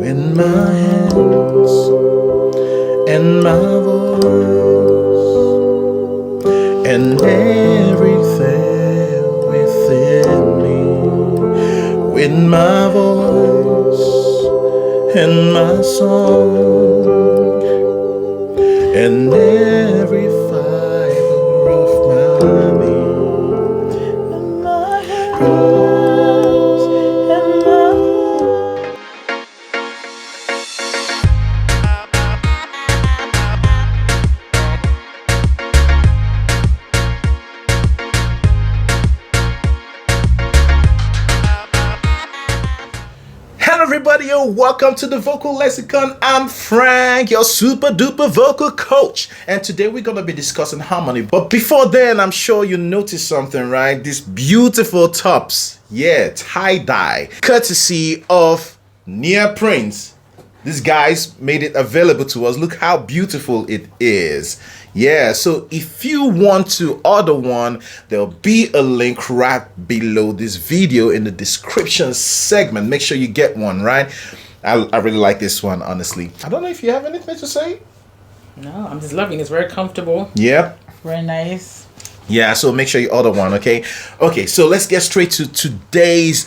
in my hands and my voice and everything within me, with my voice and my song and every fiber of my being, and my hands and my Hello everybody, and welcome to the Vocal Lexicon. I'm Frank, your super duper vocal coach, and today we're going to be discussing harmony. But before then, I'm sure you noticed something, right? These beautiful tops, tie-dye, courtesy of Neoprint. These guys made it available to us. Look how beautiful it is. So if you want to order one, there'll be a link right below this video in the description segment. Make sure you get one, right? I really like this one, honestly. I don't know if you have anything to say. No, I'm just loving it. It's very comfortable. Yep. Very nice. Yeah, so make sure you order one, okay? Okay, so let's get straight to today's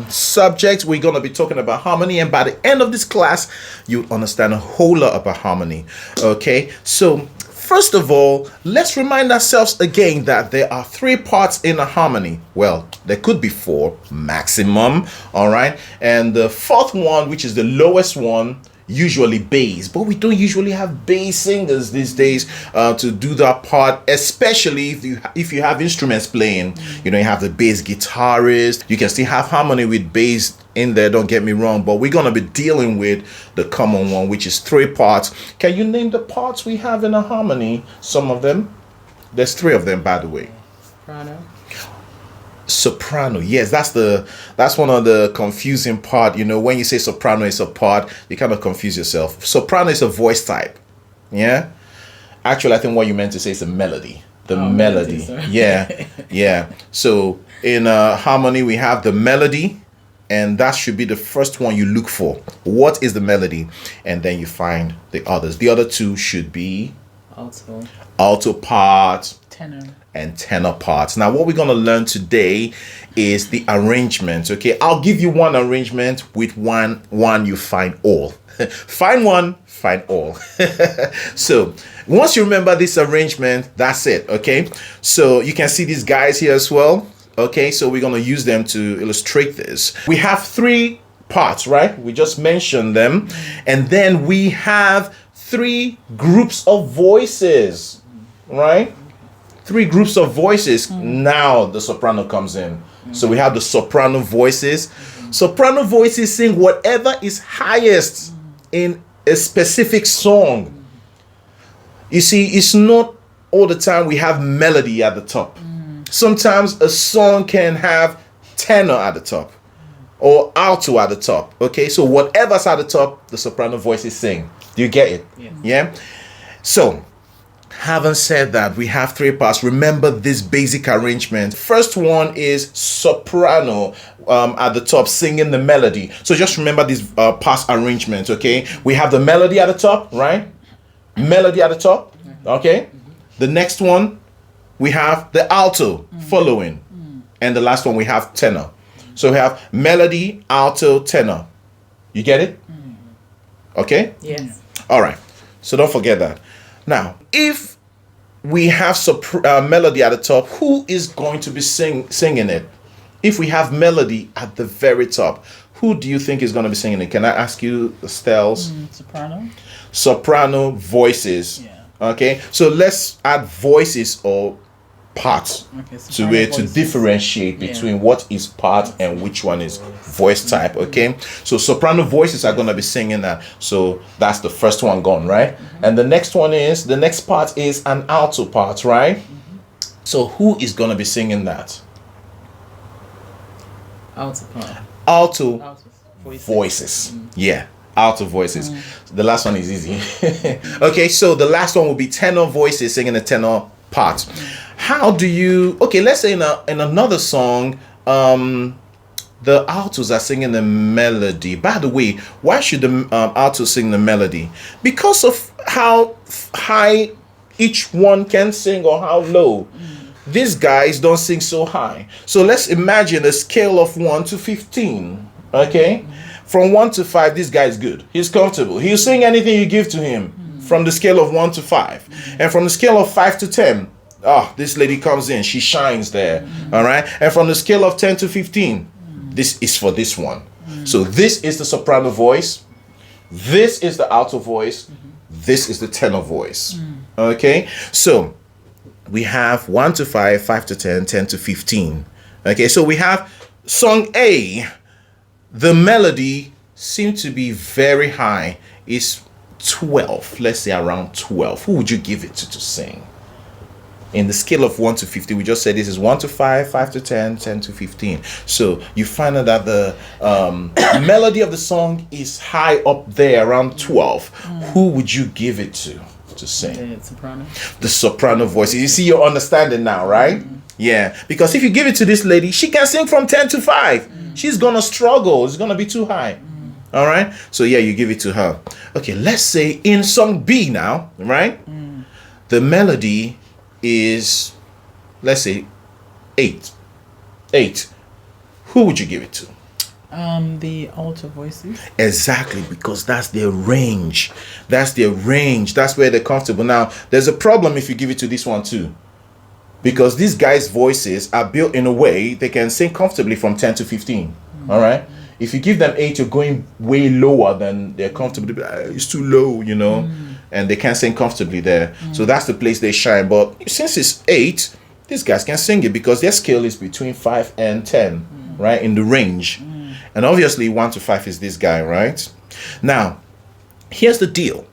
subject. We're going to be talking about harmony, and by the end of this class, you'll understand a whole lot about harmony, okay? So, first of all, let's remind ourselves again that there are 3 parts in a harmony. Well, there could be 4 maximum, all right? And the 4th one, which is the lowest one, usually bass, but we don't usually have bass singers these days to do that part, especially if you have instruments playing. You know, you have the bass guitarist. You can still have harmony with bass in there, don't get me wrong, but we're gonna be dealing with the common one, which is 3 parts. Can you name the parts we have in a harmony? Some of them. There's 3 of them, by the way. Soprano, yes, that's one of the confusing part. You know, when you say soprano is a part, you kind of confuse yourself. Soprano is a voice type. Yeah, actually, I think what you meant to say is a melody. Melody. Yeah. So in harmony, we have the melody, and that should be the first one you look for. What is the melody? And then you find the others. The other 2 should be alto part, tenor, and tenor parts. Now, what we're going to learn today is the arrangement. Okay, I'll give you one arrangement. With one you find all. Find one, find all. So once you remember this arrangement, that's it. Okay, so you can see these guys here as well. Okay, so we're going to use them to illustrate this. We have 3 parts, right? We just mentioned them, and then we have 3 groups of voices, right? 3 groups of voices. Now the soprano comes in. So we have the soprano voices. Soprano voices sing whatever is highest in a specific song. You see, it's not all the time we have melody at the top. Sometimes a song can have tenor at the top or alto at the top. Okay, so whatever's at the top, the soprano voices sing. Do you get it? Yeah. So having said that, we have 3 parts. Remember this basic arrangement. First one is soprano at the top, singing the melody. So just remember this parts arrangement, okay? We have the melody at the top, right? Melody at the top, okay? The next one, we have the alto following. And the last one, we have tenor. So we have melody, alto, tenor. You get it? Okay? Yes. All right. So don't forget that. Now, if we have melody at the top, who is going to be singing it? If we have melody at the very top, who do you think is going to be singing it? Can I ask you, Stells? Soprano. Soprano voices. Yeah. Okay, so let's add voices or parts to it to differentiate between what is part and which one is voice type. Okay, so soprano voices are going to be singing that. So that's the first one gone, right? And the next part is an alto part, right? So who is going to be singing that? Alto part. Alto voices. Yeah, alto voices. The last one is easy. Okay, so the last one will be tenor voices singing the tenor part. How do you, okay, let's say in another song, the altos are singing the melody. By the way, why should the altos sing the melody? Because of how high each one can sing or how low. These guys don't sing so high. So let's imagine a scale of 1 to 15. Okay? From 1 to 5, this guy is good. He's comfortable. He'll sing anything you give to him from the scale of 1 to 5. And from the scale of 5 to 10, this lady comes in. She shines there. All right? And from the scale of 10 to 15, this is for this one. So this is the soprano voice. This is the alto voice. This is the tenor voice. Okay? So we have 1 to 5, 5 to 10, 10 to 15. Okay? So we have song A. The melody seems to be very high. It's 12. Let's say around 12. Who would you give it to sing? In the scale of 1 to 15, we just said this is 1 to 5, 5 to 10, 10 to 15. So you find out that the melody of the song is high up there, around 12. Who would you give it to sing? The soprano. The soprano voice. You see, you're understanding now, right? Yeah. Because if you give it to this lady, she can sing from 10 to 5. She's going to struggle. It's going to be too high. All right? So yeah, you give it to her. Okay, let's say in song B now, right? The melody is, let's say, 8. 8. Who would you give it to? The alto voices. Exactly, because that's their range. That's their range. That's where they're comfortable. Now, there's a problem if you give it to this one too. Because these guys' voices are built in a way they can sing comfortably from 10 to 15. All right? If you give them 8, you're going way lower than they're comfortable. It's too low, you know. And they can't sing comfortably there. So that's the place they shine. But since it's 8, these guys can sing it because their scale is between 5 and 10, right? In the range. And obviously 1 to 5 is this guy, right? Now, here's the deal.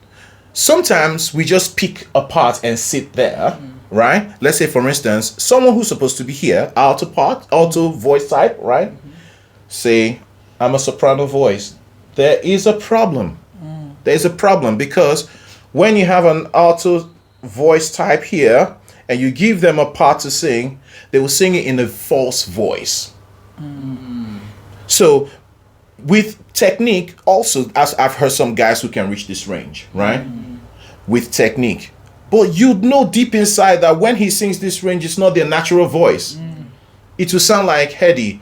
Sometimes we just pick a part and sit there, right? Let's say, for instance, someone who's supposed to be here, alto voice type, right? Say, I'm a soprano voice. There is a problem. There's a problem because when you have an alto voice type here and you give them a part to sing, they will sing it in a false voice. So with technique also, as I've heard some guys who can reach this range, right? With technique. But you know deep inside that when he sings this range, it's not their natural voice. It will sound like heady.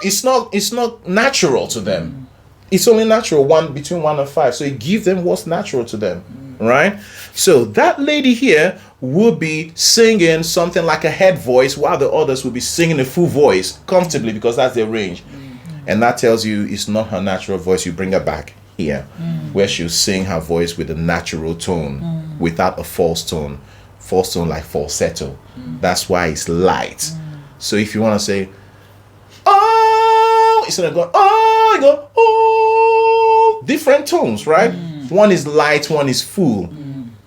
It's not natural to them. It's only natural between 1 and 5. So you give them what's natural to them, right? So that lady here would be singing something like a head voice while the others will be singing a full voice comfortably because that's their range. And that tells you it's not her natural voice. You bring her back here where she'll sing her voice with a natural tone without a false tone. False tone like falsetto. That's why it's light. So if you want to say, oh, instead of going, oh, you go, oh, different tones, right? One is light, one is full.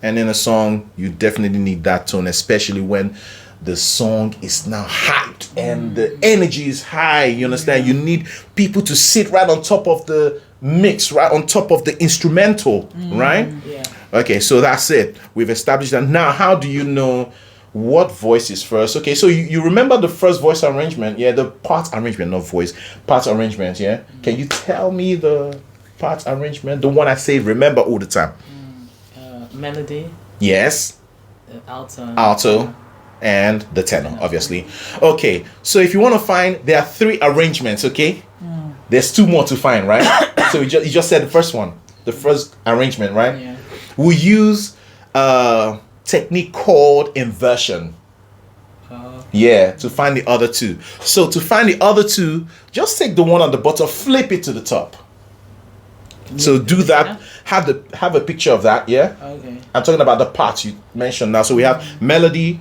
And in a song, you definitely need that tone, especially when the song is now hyped and the energy is high. You understand? You need people to sit right on top of the mix, right on top of the instrumental, right? Yeah. Okay, so that's it. We've established that. Now, how do you know what voice is first? Okay, so you remember the first voice arrangement, yeah, the part arrangement, not voice, part arrangement, yeah? Can you tell me the part arrangement, the one I say remember all the time? Melody. Yes. Alto. And the tenor, obviously. Okay, so if you want to find, there are 3 arrangements, okay? There's 2 more to find, right? So you just said the first one, the first arrangement, right? Yeah. We use a technique called inversion. Yeah, to find the other 2. So to find the other 2, just take the one on the bottom, flip it to the top. So do that. Have a picture of that, yeah? Okay. I'm talking about the parts you mentioned now. So we have melody,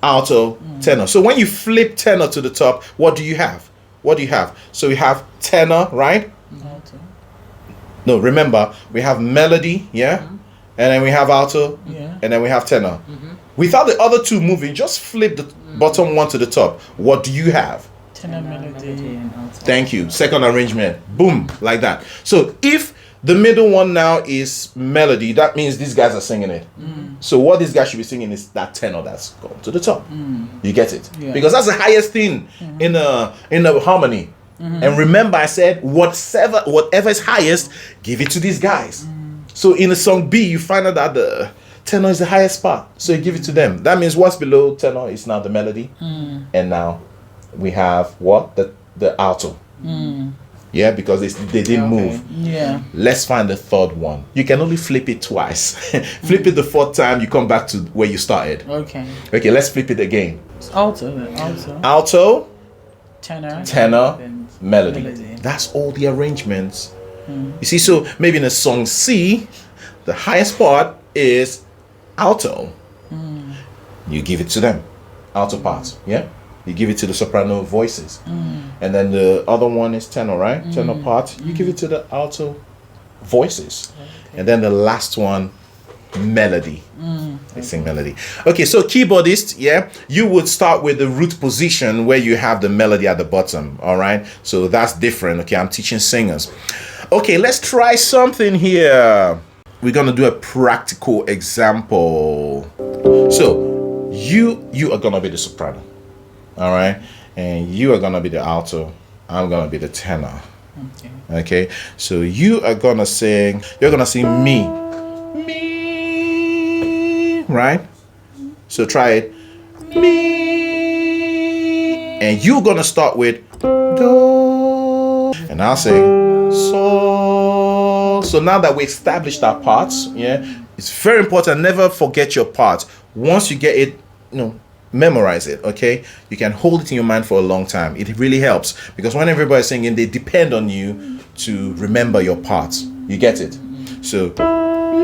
alto, tenor. So when you flip tenor to the top, what do you have? What do you have? So we have tenor, right? Alto. No, remember, we have melody, yeah? And then we have alto, Yeah. and then we have tenor. Without the other 2 moving, just flip the bottom one to the top. What do you have? Tenor, melody, and alto. Thank you. Second arrangement. Boom, like that. So if The middle one now is melody. That means these guys are singing it. So what these guys should be singing is that tenor that's gone to the top. You get it? Yeah. Because that's the highest thing in a harmony. And remember, I said whatever is highest, give it to these guys. So in a song B, you find out that the tenor is the highest part, so you give it to them. That means what's below tenor is now the melody, and now we have what the alto. Yeah, because they didn't move. Yeah. Let's find the third one. You can only flip it twice. Flip it the fourth time, you come back to where you started. Okay. Okay, let's flip it again. Alto. Alto, Tenor. tenor, melody. melody. That's all the arrangements. You see, so maybe in a song C, the highest part is alto. You give it to them, alto part. Yeah, you give it to the soprano voices, and then the other one is tenor, right? Tenor part. You give it to the alto voices, and then the last one, melody. They sing melody. Okay, so keyboardist, yeah, you would start with the root position where you have the melody at the bottom. All right, so that's different. Okay, I'm teaching singers. Okay, let's try something here. We're gonna do a practical example. So you are gonna be the soprano, all right, and you are gonna be the alto. I'm gonna be the tenor. Okay, so you are gonna sing. You're gonna sing me, right? So try it, me, and you're gonna start with do, and I'll sing sol. So now that we established our parts, yeah, it's very important. Never forget your parts. Once you get it, memorize it. Okay, you can hold it in your mind for a long time. It really helps because when everybody's singing, they depend on you to remember your parts. You get it? So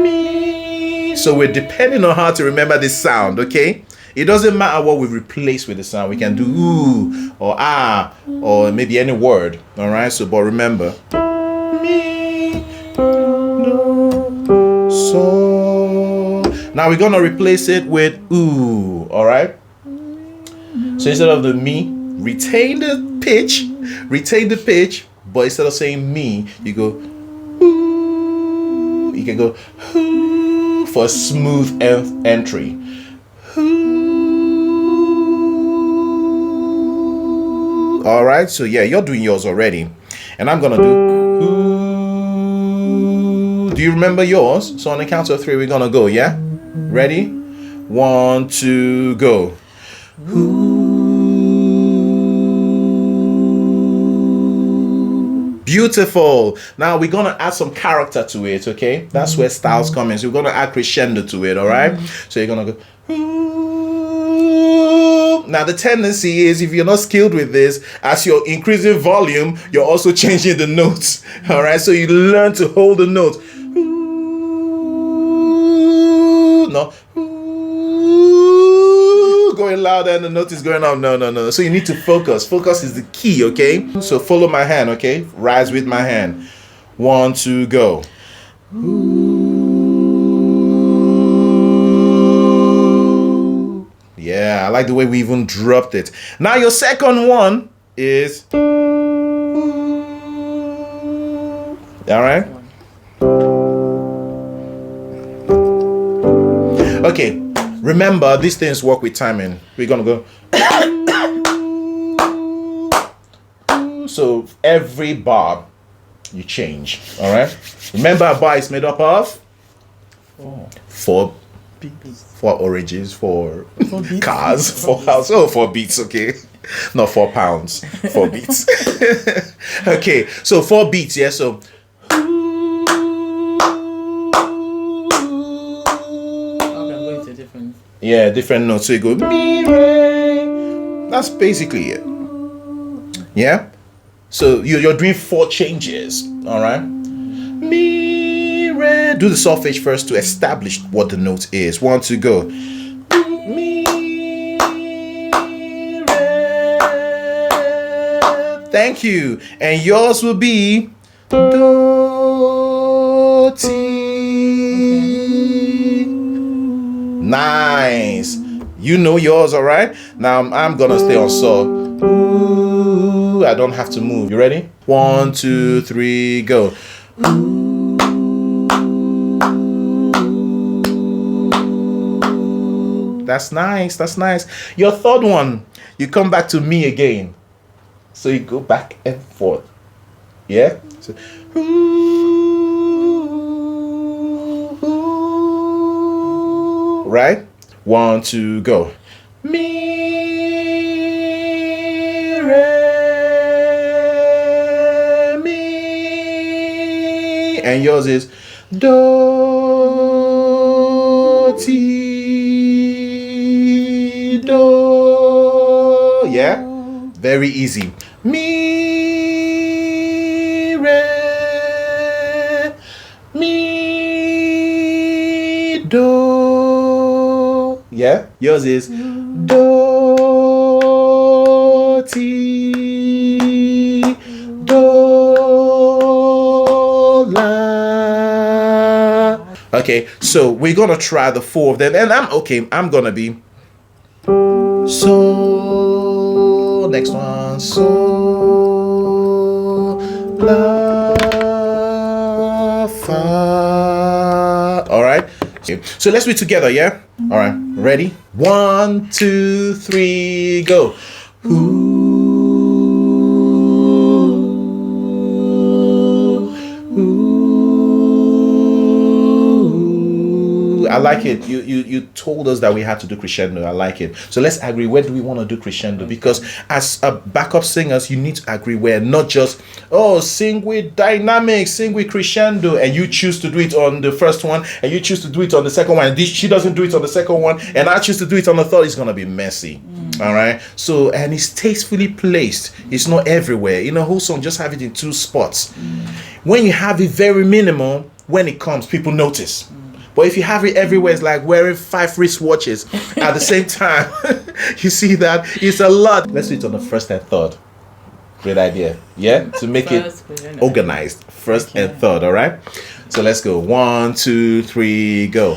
me. So we're depending on how to remember this sound. Okay, it doesn't matter what we replace with the sound. We can do ooh or ah or maybe any word. All right. So but remember me, do, so. Now we're gonna replace it with ooh. All right. So instead of the me, retain the pitch, but instead of saying me, you go ooh. You can go ooh for a smooth entry. Ooh. All right. So yeah, you're doing yours already, and I'm gonna do ooh. Do you remember yours? So on the count of 3, we're gonna go. Yeah. Ready? 1, 2, go. Ooh. Beautiful. Now we're gonna add some character to it. Okay, that's where styles come in. So we're gonna add crescendo to it. All right. So you're gonna go. Ooh. Now the tendency is, if you're not skilled with this, as you're increasing volume, you're also changing the notes. All right. So you learn to hold the notes. No, going louder and the note is going up. No. So you need to focus. Focus is the key, okay? So follow my hand, okay? Rise with my hand. 1, 2, go. Yeah, I like the way we even dropped it. Now your second one is. All right? Okay, remember these things work with timing. We're gonna go. So every bar you change. All right. Remember, a bar is made up of 4 oranges, 4 cars, 4 houses. Oh, 4 beats. Okay, not 4 pounds. 4 beats. Okay, so 4 beats. Yeah. So. Yeah, different notes. So you go mi re. That's basically it. Yeah. So you're doing 4 changes. All right. Mi re. Do the solfege first to establish what the note is. 1, 2, go. Mi re. Thank you. And yours will be do ti. Nice. You know yours, all right? Now I'm gonna stay on sol. Ooh, I don't have to move. You ready? 1, 2, 3, go. Ooh. That's nice. That's nice. Your third one, you come back to me again. So you go back and forth. Yeah? So, right? 1, 2, go. Mi, re, mi. And yours is do, ti, do. Yeah? Very easy. Mi, re, mi, do. Yeah? Yours is do, ti, do, la. Okay, so we're gonna try the 4 of them, and I'm gonna be so. Next one, so, la, fa. All right. So let's do it together, yeah? All right. Ready? 1, 2, 3, go. I like it. You told us that we had to do crescendo. I like it. So let's agree. Where do we want to do crescendo? Because as a backup singers, you need to agree where, not just sing with dynamics, sing with crescendo, and you choose to do it on the first one, and you choose to do it on the second one. And she doesn't do it on the second one, and I choose to do it on the third. It's gonna be messy. All right. So, and it's tastefully placed. It's not everywhere. In a whole song, just have it in 2 spots. When you have it very minimal, when it comes, people notice. But if you have it everywhere, it's like wearing 5 wristwatches at the same time. You see that? It's a lot. Let's do it on the first and third. Great idea. Yeah? To make it organized. First and third, all right? So let's go. 1, 2, 3, go.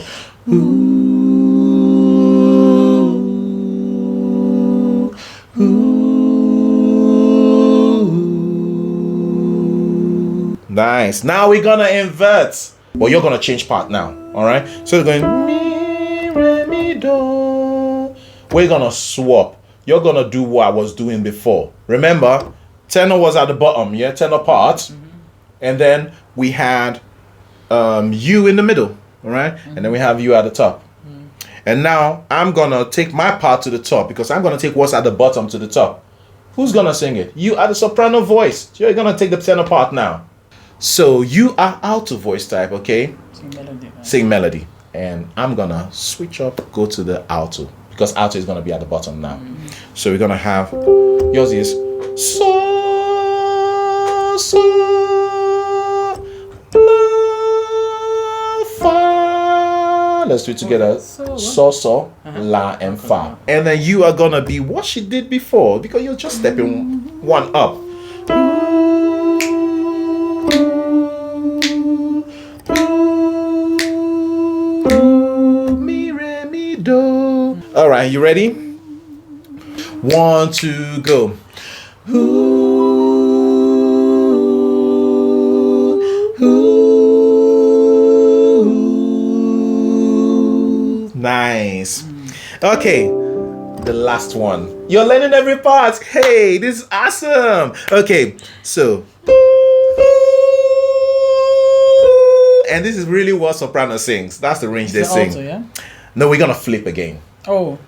Nice. Now we're gonna invert. Well, you're gonna change part now. All right. So you're going mi, re, mi, do. We're gonna swap. You're gonna do what I was doing before. Remember, tenor was at the bottom. Yeah, tenor part, and then we had you in the middle. All right, and then we have you at the top. And now I'm gonna take my part to the top because I'm gonna take what's at the bottom to the top. Who's gonna sing it? You are the soprano voice. So you're gonna take the tenor part now. So you are alto voice type, okay? Sing melody. Sing melody. And I'm gonna switch up, go to the alto because alto is gonna be at the bottom now. So we're gonna have yours is so, la, fa. Let's do it together. So, la, and fa. And then you are gonna be what she did before because you're just stepping one up. All right, you ready? 1, 2, go. Nice. Okay, the last one. You're learning every part. Hey, this is awesome. Okay, so. And this is really what soprano sings. That's the range they sing. Alto, yeah? No, we're gonna flip again. Oh.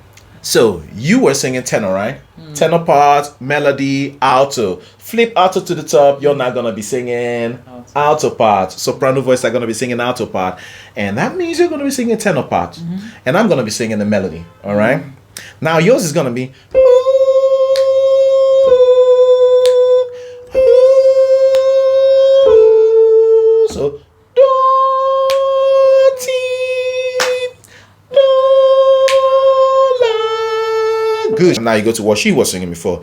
So you were singing tenor, right? Tenor part, melody, alto. Flip alto to the top. You're not gonna be singing alto part. Soprano voice are gonna be singing alto part, and that means you're gonna be singing tenor part, and I'm gonna be singing the melody. All right. Now yours is gonna be. So. Good. Now you go to what she was singing before.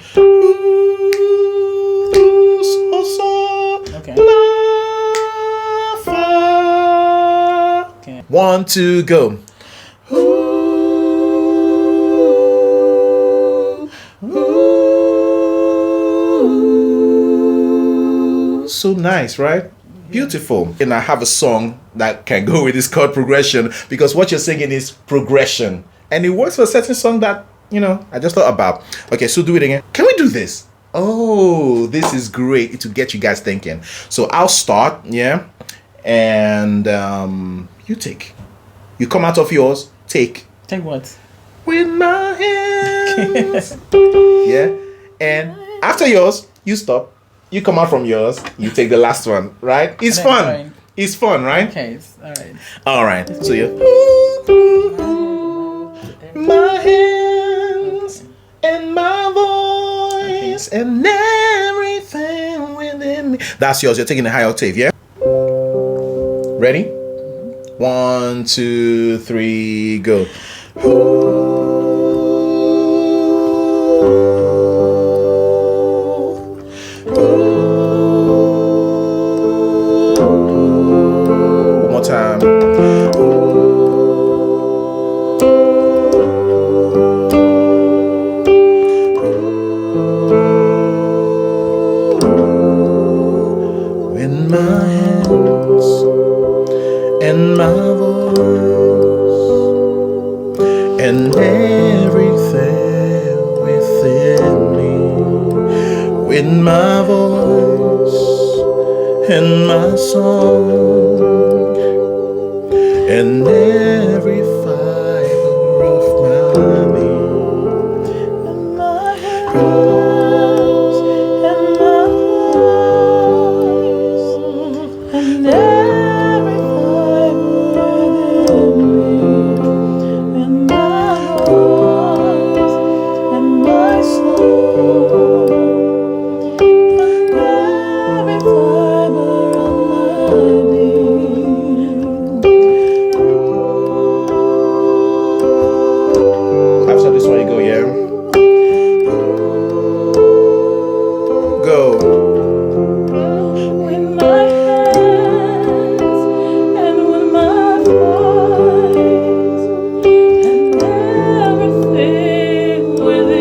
Okay. La, fa. Okay. 1, 2, go. So nice, right? Beautiful. And I have a song that can go with this chord progression because what you're singing is progression. and it works for a certain song that, I just thought about. Okay, so do it again. Can we do this? Oh, this is great. It will get you guys thinking. So I'll start, yeah, and you take. You come out of yours, take. Take what? With my hands. Yeah, and after yours, you stop. You come out from yours, you take the last one, right? It's And then fun. going. It's fun, right? Okay, all right. All right. So you. My hands and my voice and everything within me. That's yours. You're taking the high octave, yeah? Ready? 1, 2, 3, go. One more time. With my hands and my voice and everything within me, with my voice and my song and every fiber of my being, and my hands and my voice and every fiber within me, and my voice and my soul and every fiber of my being. After this one, you go, yeah. Go. With my hands and with my voice and everything within me,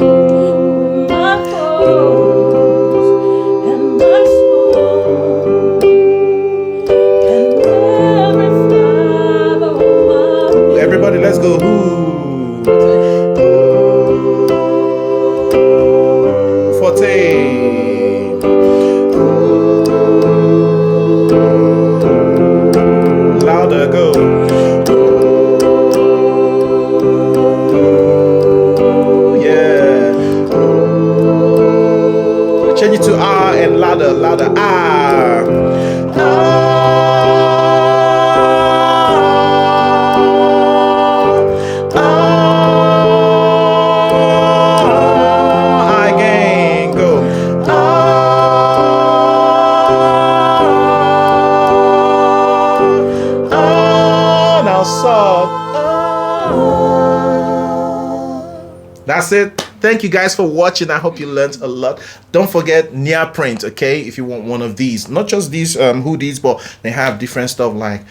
with my voice and my soul and every fiber of my Everybody, let's go. Ooh. Forte. Louder, go. Yeah. Change it to R and louder, louder. R. Again, go. Now soft. That's it. Thank you guys for watching. I hope you learned a lot. Don't forget neoprint, okay? If you want one of these, not just these hoodies, but they have different stuff like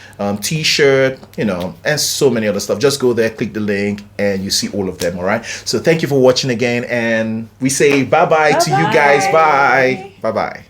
t-shirt, and so many other stuff. Just go there, click the link, and you see all of them. All right. So thank you for watching again, and we say bye bye to you guys. Bye. Bye bye.